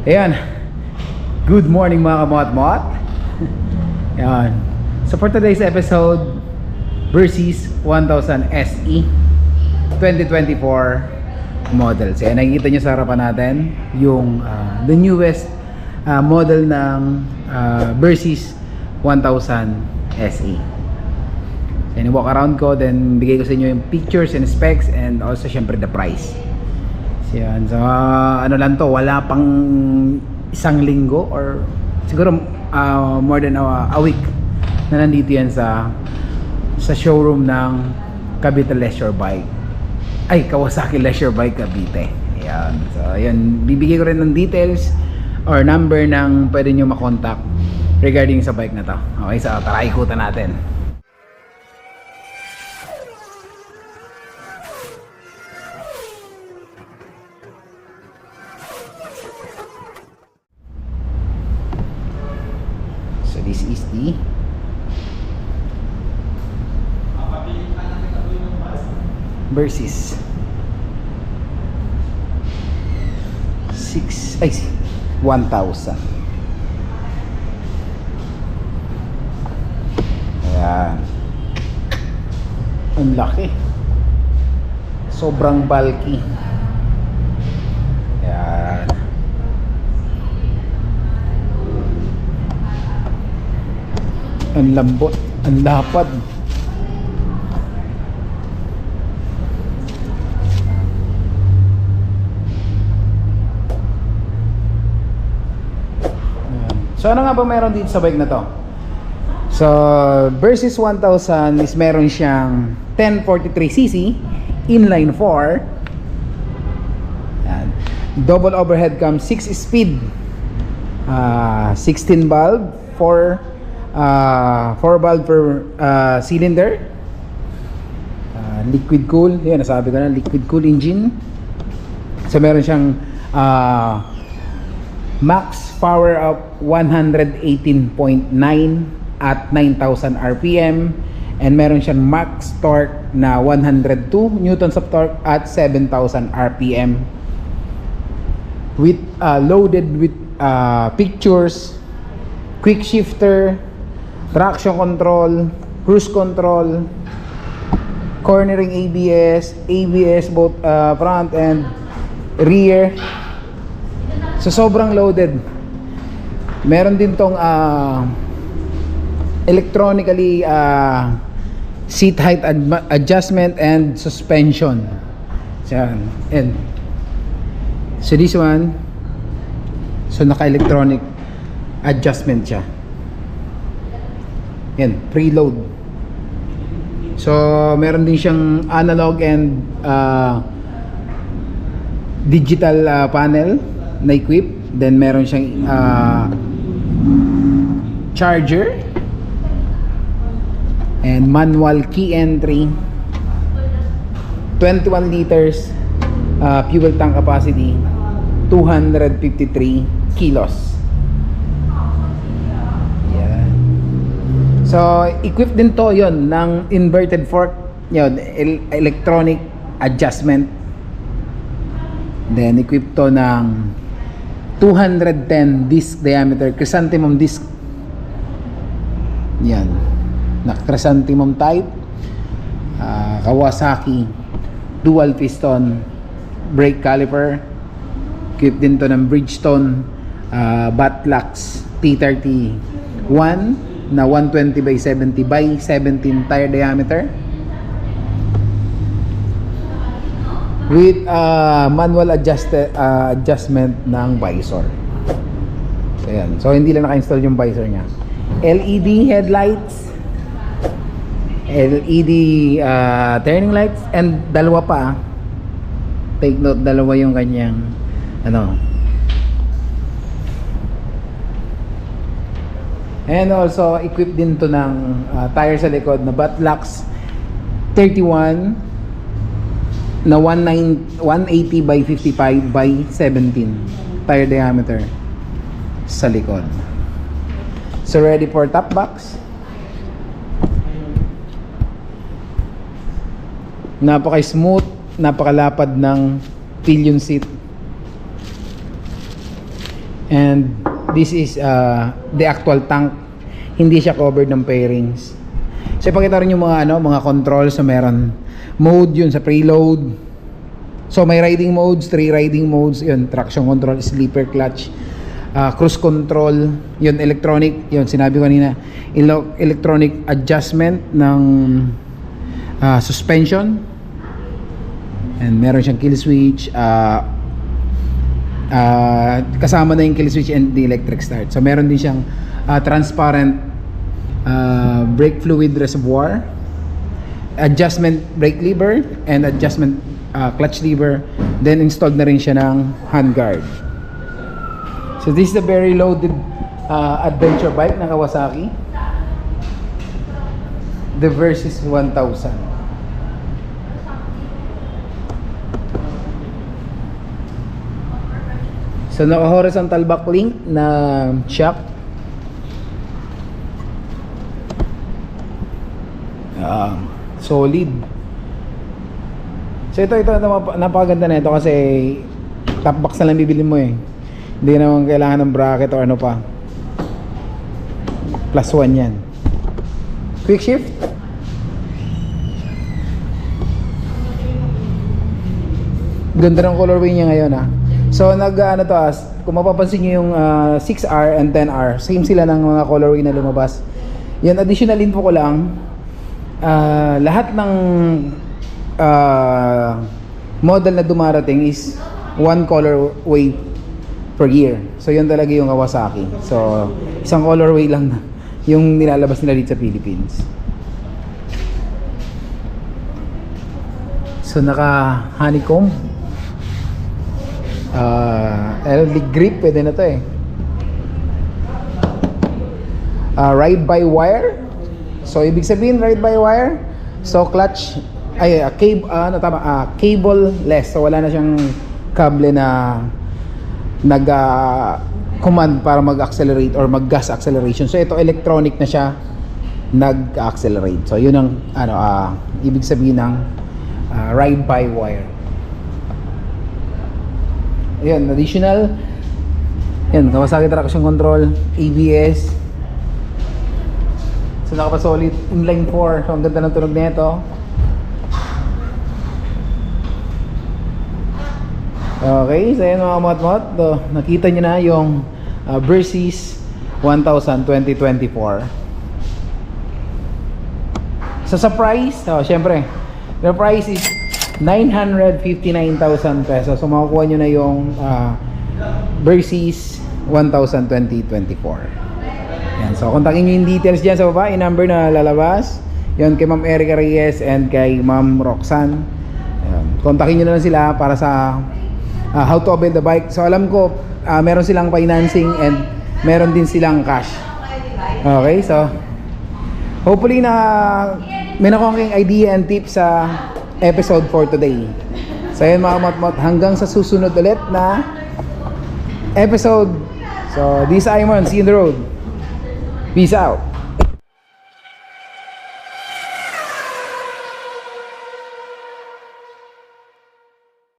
Ayan. Good morning mga kamot-mot. Ayan. So for today's episode, Versys 1000 SE 2024 models. Ayan, nakikita nyo sa harapan natin yung the newest model ng Versys 1000 SE. So, walk around ko, then bigay ko sa inyo yung pictures and specs and also syempre the price. So, yan. So ano lang to, wala pang isang linggo or siguro more than a week na nandito yan sa showroom ng Cavite Leisure Bike. Ay, Kawasaki Leisure Bike Cavite. Ayan. So ayan, bibigay ko rin ng details or number ng pwede nyo makontak regarding sa bike na to. Okay, so tara ikutan natin. So this is the Versys 1000. Ayan. Ang laki. Sobrang bulky. Ayan. Ang lambot, ang lapad. So ano nga ba meron dito sa bike na to? So Versys 1000 is meron siyang 1043cc inline 4. Yan. Double overhead cam, 6 speed, 16 valve, 4 valve per cylinder, liquid cool. Yan, nasabi ko na, liquid cool engine. So meron siyang max power up 118.9 at 9,000 RPM, and meron siyang max torque na 102 newtons of torque at 7,000 RPM with loaded with pictures, quick shifter, traction control, cruise control, cornering ABS both front and rear. So sobrang loaded. Meron din tong electronically seat height adjustment and suspension. So, and so this one, so naka-electronic adjustment siya. Yan, preload. So meron din siyang analog and digital panel na equip. Then meron siyang charger and manual key entry, 21 liters fuel tank capacity, 253 kilos. Yeah. So equipped din to yon ng inverted fork, yun, electronic adjustment. Then equipped to ng 210 disc diameter chrysanthemum disc. Yan, na chrysanthemum type, Kawasaki dual piston brake caliper. Equipped din to ng Bridgestone Batlux T31 na 120 by 70 by 17 tire diameter with manual adjustment ng visor. So yan. So hindi lang naka-install yung visor niya. LED headlights, LED turning lights, and dalawa pa. Take note, dalawa yung kanyang ano. And also equipped din to ng tire sa likod na Batlux 31 na 180 by 55 by 17 tire diameter sa likod. So ready for top box. Napaka-smooth, napakalapad ng pillion seat. And this is the actual tank. Hindi siya covered ng fairings. So ipakita rin yung mga mga controls. So meron mode yun sa preload. So may riding modes, 3 riding modes. Yun, traction control, sleeper clutch, cruise control, yun electronic, yun sinabi ko kanina, electronic adjustment ng suspension. And meron siyang kill switch, kasama na yung kill switch and the electric start. So meron din siyang transparent brake fluid reservoir, adjustment brake lever and adjustment clutch lever. Then installed na rin siya ng handguard. So this is the very loaded adventure bike ng Kawasaki, the Versys 1000. So naka horizontal back link na shock. Solid. So ito napakaganda na ito kasi top box na lang bibili mo eh. Hindi naman kailangan ng bracket o ano pa. +1 yan. Quick shift. Ganda ng colorway niya ngayon ah. So kung mapapansin niyo yung 6R and 10R, same sila ng mga colorway na lumabas. Yan, additional info ko lang. Lahat ng model na dumarating is 1 colorway per year. So yun talaga yung Kawasaki. So isang colorway lang na yung nilalabas nila dito sa Philippines. So naka honeycomb, LED grip, pwede na to eh. Ride by wire. So ibig sabihin ride by wire. So clutch cable-less. So wala na siyang kable na command para mag-accelerate or mag-gas acceleration. So ito electronic na siya, nag-accelerate. So yun ang ibig sabihin ng ride by wire. Ayan, additional. Yan, Kawasaki traction control, ABS. So nakapasolid inline 4. So ang ganda ng tunog nito. Okay, so yan mga mot-mot. Nakita nyo na yung Versys 1000 2024. So sa price, syempre, the price is 959,000 pesos. So makukuha nyo na yung Versys 1000 2024. Yan. So kontakin nyo yung details dyan sa baba, yung number na lalabas. Yan kay Ma'am Erica Reyes and kay Ma'am Roxanne. Yan. Kontakin nyo na lang sila para sa how to avail the bike. So alam ko meron silang financing and meron din silang cash. Okay, so hopefully na may nakuha kayong idea and tips sa episode for today. So yun mga mot-mot, hanggang sa susunod ulit na episode. So this is Imon, see you on the road. Peace out.